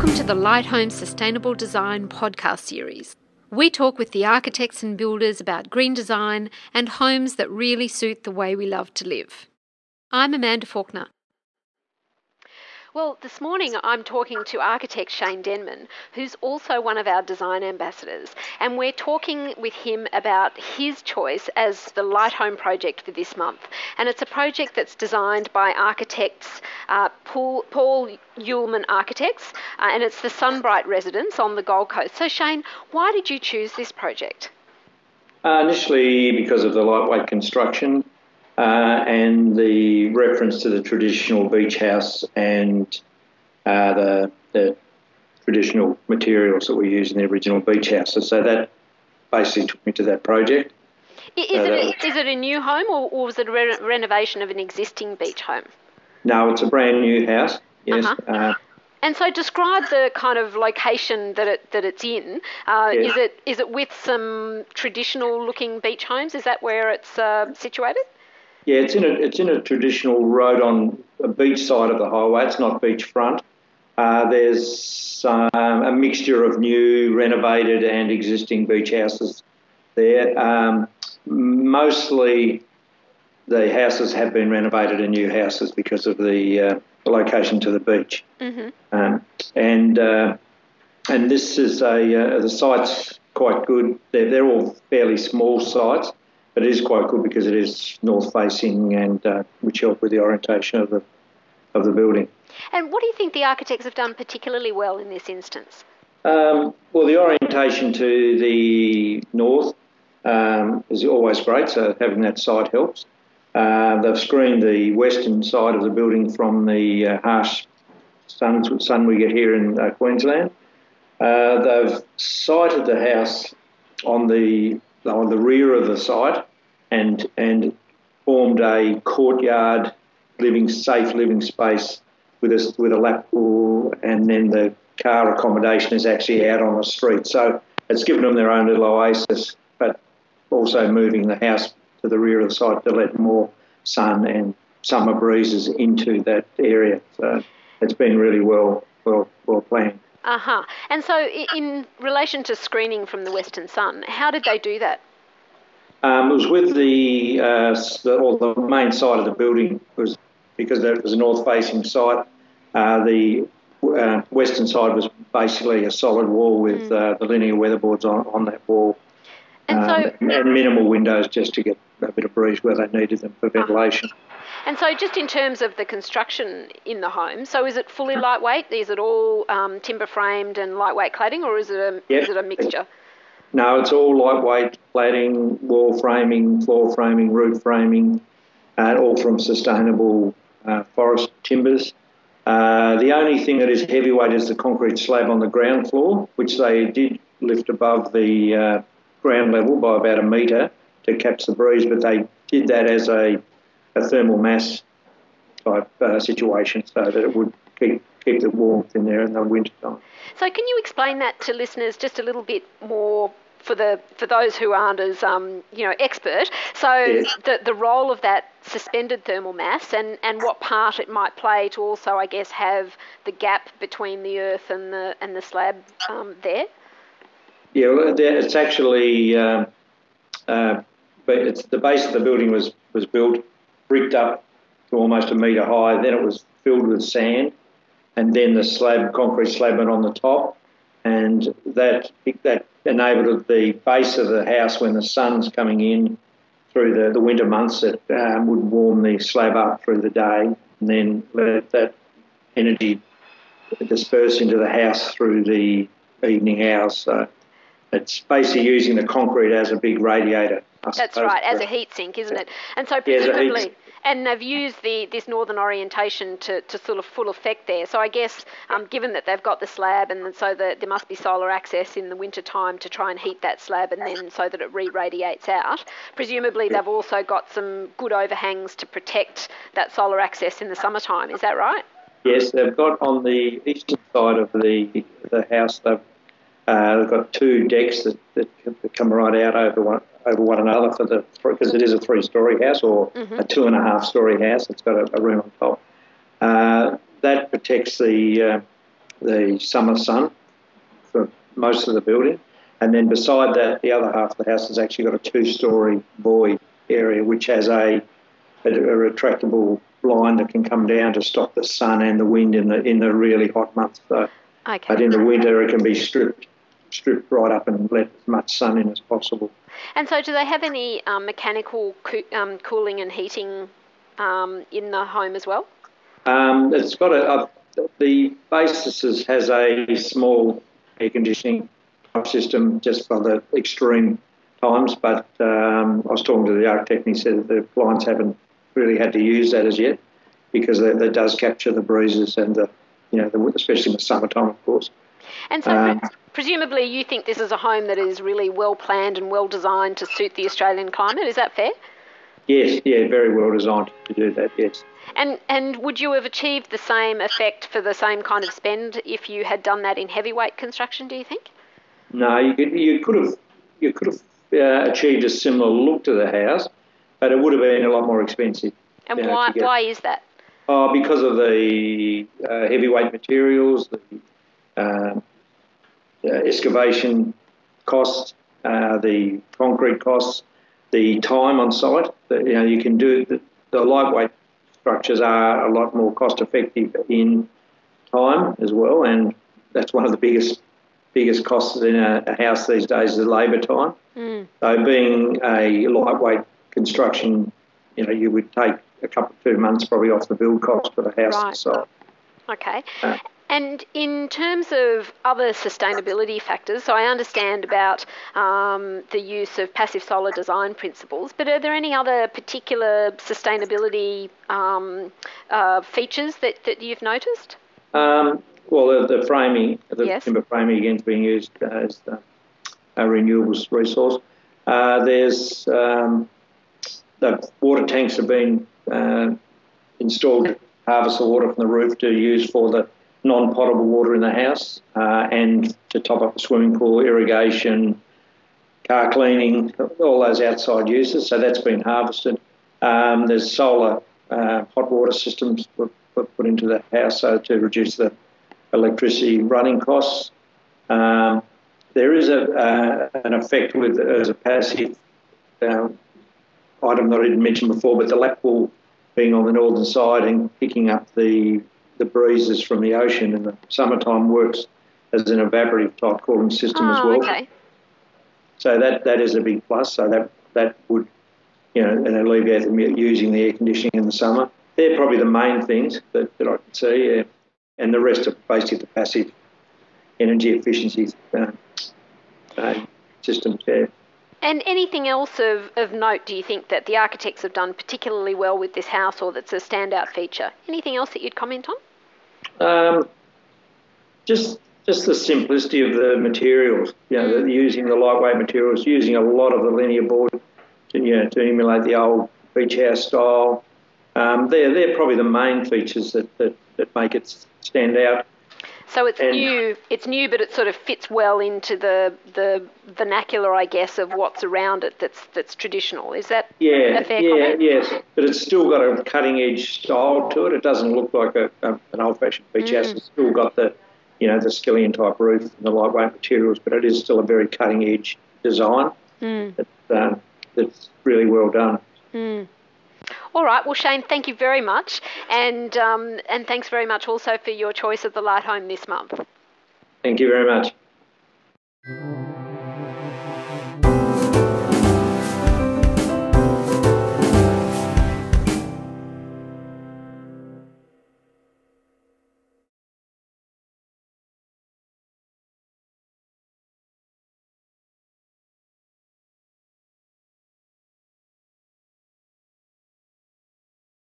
Welcome to the Lighthome Sustainable Design podcast series. We talk with the architects and builders about green design and homes that really suit the way we love to live. I'm Amanda Faulkner. Well, this morning I'm talking to architect Shane Denman, who's also one of our design ambassadors, and we're talking with him about his choice as the Lighthome project for this month. And it's a project that's designed by architects Paul Uhlmann Architects, and it's the Sunbrite residence on the Gold Coast. So Shane, why did you choose this project? Initially because of the lightweight construction and the reference to the traditional beach house and the traditional materials that we use in the original beach houses. So that basically took me to that project. Is it a new home or was it a renovation of an existing beach home? No, it's a brand new house, yes. Uh-huh. And so describe the kind of location that it's in. Yes. Is it with some traditional looking beach homes? Is that where it's situated? Yeah, it's in a traditional road on a beach side of the highway. It's not beachfront. There's a mixture of new, renovated and existing beach houses there. Mostly the houses have been renovated and new houses because of the location to the beach. Mm-hmm. And this is the site's quite good. They're all fairly small sites, but it is quite good because it is north facing and which help with the orientation of the building. And what do you think the architects have done particularly well in this instance? Well, the orientation to the north is always great, so having that site helps. They've screened the western side of the building from the harsh sun we get here in Queensland. They've sited the house on the rear of the site and formed a courtyard safe living space with a lap pool, and then the car accommodation is actually out on the street. So it's given them their own little oasis, but also moving the house to the rear of the site to let more sun and summer breezes into that area. So it's been really well planned. Uh-huh. And so in relation to screening from the western sun, how did they do that? It was with the main side of the building, was because it was a north-facing site. The western side was basically a solid wall with the linear weatherboards on that wall, and minimal windows just to get a bit of breeze where they needed them for ventilation. And so just in terms of the construction in the home, so is it fully lightweight? Is it all timber framed and lightweight cladding, or is it a mixture? No, it's all lightweight cladding, wall framing, floor framing, roof framing, all from sustainable forest timbers. The only thing that is heavyweight is the concrete slab on the ground floor, which they did lift above the ground level by about a metre to catch the breeze, but they did that as a thermal mass type situation so that it would keep the warmth in there in the winter time. So can you explain that to listeners just a little bit more for those who aren't as expert? So yes. the role of that suspended thermal mass and what part it might play to also, I guess, have the gap between the earth and the slab there. Yeah, well, it's actually, but it's the base of the building was built, bricked up to almost a metre high. Then it was filled with sand, and then the concrete slab went on the top, and that enabled the base of the house when the sun's coming in through the winter months. It would warm the slab up through the day, and then let that energy disperse into the house through the evening hours. So it's basically using the concrete as a big radiator. That's right, as a heat sink, isn't it? And so presumably, and they've used this northern orientation to sort of full effect there. So I guess, given that they've got the slab and so that there must be solar access in the winter time to try and heat that slab and then so that it re-radiates out, presumably they've also got some good overhangs to protect that solar access in the summertime. Is that right? Yes, they've got on the eastern side of the house, they've got two decks that come right out over one another because it is a 3-storey house or a 2.5-storey house. It's got a room on top. That protects the the summer sun for most of the building. And then beside that, the other half of the house has actually got a 2-storey void area, which has a retractable blind that can come down to stop the sun and the wind in the really hot months. So, Okay. but in the winter, it can be stripped right up and let as much sun in as possible. And so do they have any mechanical cooling and heating in the home as well? It's got the basis has a small air conditioning type system just for the extreme times, but I was talking to the architect and he said that the clients haven't really had to use that as yet because that does capture the breezes and especially in the summertime, of course. And so presumably you think this is a home that is really well planned and well designed to suit the Australian climate, is that fair? Yes, yeah, very well designed to do that, yes. And would you have achieved the same effect for the same kind of spend if you had done that in heavyweight construction, do you think? No, you could have achieved a similar look to the house, but it would have been a lot more expensive. And why is that? Because of the heavyweight materials, the excavation costs, the concrete costs, the time on site. You can do the lightweight structures are a lot more cost effective in time as well, and that's one of the biggest costs in a house these days is the labour time. So being a lightweight construction, you would take a couple of 2 months probably off the build cost for the house itself. Okay. And in terms of other sustainability factors, so I understand about the use of passive solar design principles, but are there any other particular sustainability features that you've noticed? Well, the framing, timber framing again is being used as a renewables resource. There's the water tanks have been installed to harvest the water from the roof to use for the non-potable water in the house and to top up the swimming pool, irrigation, car cleaning, all those outside uses. So that's been harvested. There's solar hot water systems put into the house so to reduce the electricity running costs. There is an effect as a passive item that I didn't mention before, but the lap pool being on the northern side and picking up the breezes from the ocean in the summertime works as an evaporative type cooling system as well. Okay. So that is a big plus. So that would alleviate them using the air conditioning in the summer. They're probably the main things that I can see, and the rest are basically the passive energy efficiency systems there. And anything else of note do you think that the architects have done particularly well with this house or that's a standout feature? Anything else that you'd comment on? Just the simplicity of the materials, using the lightweight materials, using a lot of the linear board to emulate the old beach house style. They're probably the main features that make it stand out. So it's new, but it sort of fits well into the vernacular, I guess, of what's around it that's traditional. Is that a fair comment? Yes, but it's still got a cutting-edge style to it. It doesn't look like an old-fashioned beach house. It's still got the skillion-type roof and the lightweight materials, but it is still a very cutting-edge design. That's really well done. All right. Well, Shane, thank you very much, and thanks very much also for your choice of the Lighthome this month. Thank you very much.